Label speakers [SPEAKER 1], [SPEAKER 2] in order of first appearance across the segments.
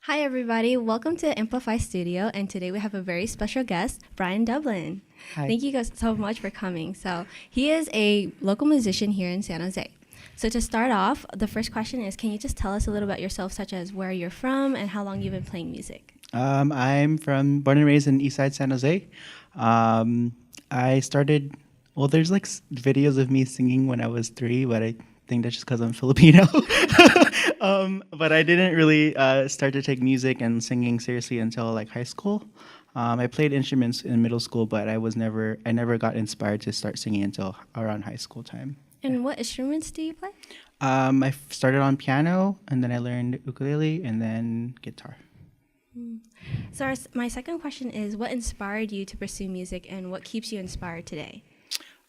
[SPEAKER 1] Hi, everybody. Welcome to Amplify Studio. And today we have a very special guest, Brian Dublin.
[SPEAKER 2] Hi.
[SPEAKER 1] Thank you guys so much for coming. So he is a local musician here in San Jose. So to start off, the first question is, can you just tell us a little about yourself, such as where you're from and how long you've been playing music?
[SPEAKER 2] I'm born and raised in Eastside San Jose. I started, there's like videos of me singing when I was 3, but I think that's just because I'm Filipino. But I didn't really start to take music and singing seriously until like high school. I played instruments in middle school, but I never got inspired to start singing until around high school time.
[SPEAKER 1] And what instruments do you play?
[SPEAKER 2] I started on piano, and then I learned ukulele, and then guitar.
[SPEAKER 1] So my second question is, what inspired you to pursue music and what keeps you inspired today?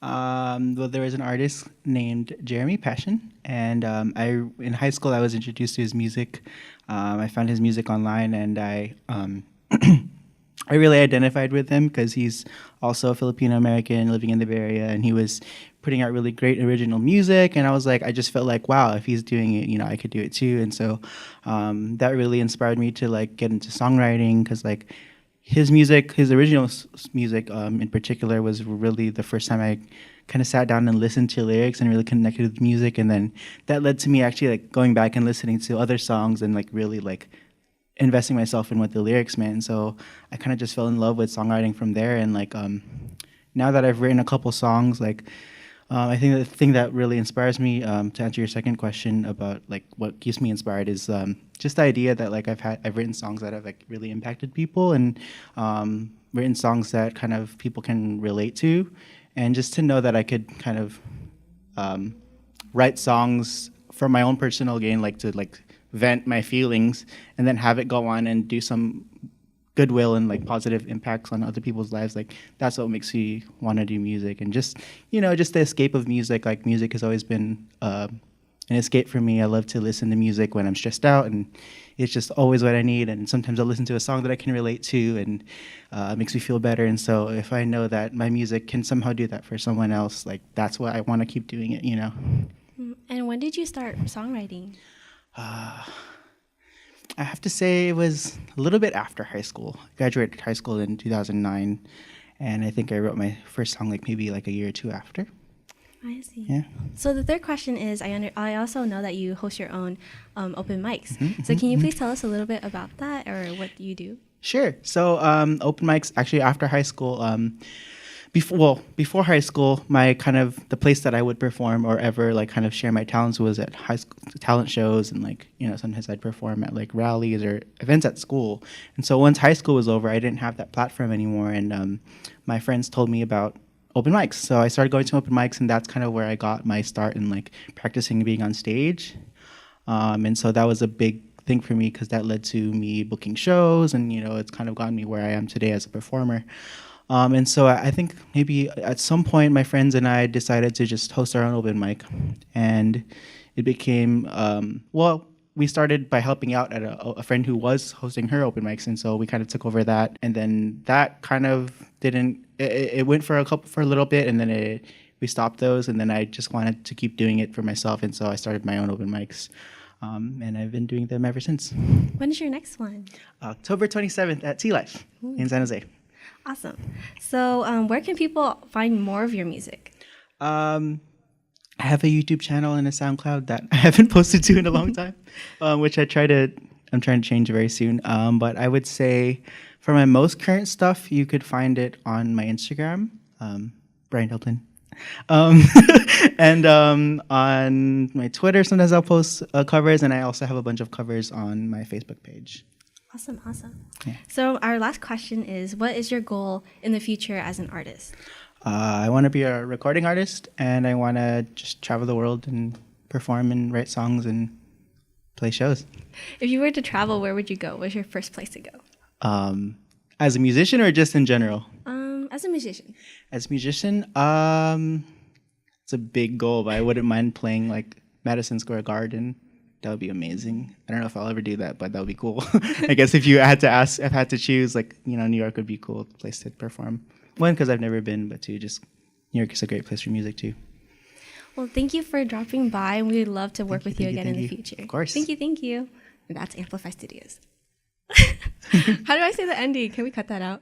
[SPEAKER 2] There was an artist named Jeremy Passion, and in high school I was introduced to his music. I found his music online, and I I really identified with him because he's also a Filipino American living in the Bay Area, and he was putting out really great original music. And I just felt like, wow, if he's doing it, I could do it too. And so that really inspired me to like get into songwriting because like his music, his original music in particular, was really the first time I kind of sat down and listened to lyrics and really connected with music. And then that led to me actually like going back and listening to other songs and like really like investing myself in what the lyrics meant. And so I kind of just fell in love with songwriting from there. And like now that I've written a couple songs, like I think the thing that really inspires me, to answer your second question about like what keeps me inspired, is just the idea that like I've written songs that have like really impacted people, and written songs that kind of people can relate to, and just to know that I could kind of write songs for my own personal gain, like to like vent my feelings and then have it go on and do some goodwill and like positive impacts on other people's lives. Like that's what makes me want to do music. And just just the escape of music. Like music has always been an escape for me. I love to listen to music when I'm stressed out, and it's just always what I need. And sometimes I'll listen to a song that I can relate to, and it makes me feel better. And so if I know that my music can somehow do that for someone else, like that's what I want to keep doing it.
[SPEAKER 1] And when did you start songwriting?
[SPEAKER 2] I have to say it was a little bit after high school. I graduated high school in 2009, and I think I wrote my first song like maybe like a year or two after.
[SPEAKER 1] I see.
[SPEAKER 2] Yeah.
[SPEAKER 1] So the third question is, I also know that you host your own open mics. So can you please tell us a little bit about that, or what you do?
[SPEAKER 2] Sure. So open mics, actually after high school, before high school, my kind of the place that I would perform or ever like kind of share my talents was at high school talent shows, and like sometimes I'd perform at like rallies or events at school. And so once high school was over, I didn't have that platform anymore, and my friends told me about open mics. So I started going to open mics, and that's kind of where I got my start in like practicing being on stage. And so that was a big thing for me because that led to me booking shows, and it's kind of gotten me where I am today as a performer. And so I think maybe at some point my friends and I decided to just host our own open mic, and it became we started by helping out at a friend who was hosting her open mics, and so we kind of took over that, and then that kind of it went for a little bit, and then we stopped those, and then I just wanted to keep doing it for myself, and so I started my own open mics, and I've been doing them ever since.
[SPEAKER 1] When is your next one?
[SPEAKER 2] October 27th at T-Life in San Jose.
[SPEAKER 1] Awesome. So where can people find more of your music?
[SPEAKER 2] I have a YouTube channel and a SoundCloud that I haven't posted to in a long time, which I'm trying to change very soon. But I would say for my most current stuff, you could find it on my Instagram, Brian Dublin. And on my Twitter, sometimes I'll post covers, and I also have a bunch of covers on my Facebook page.
[SPEAKER 1] Awesome.
[SPEAKER 2] Yeah.
[SPEAKER 1] So our last question is, what is your goal in the future as an artist?
[SPEAKER 2] I want to be a recording artist, and I want to just travel the world and perform and write songs and play shows.
[SPEAKER 1] If you were to travel, where would you go? Where's your first place to go?
[SPEAKER 2] As a musician or just in general?
[SPEAKER 1] As a musician.
[SPEAKER 2] As a musician, it's a big goal, but I wouldn't mind playing like Madison Square Garden. That would be amazing. I don't know if I'll ever do that, but that would be cool. I guess if you had to choose, like, New York would be a cool place to perform. One, because I've never been, but two, just New York is a great place for music too.
[SPEAKER 1] Well, thank you for dropping by, and we'd love to work with you again in the future.
[SPEAKER 2] Of course.
[SPEAKER 1] Thank you. And that's Amplify Studios. How do I say the ending? Can we cut that out?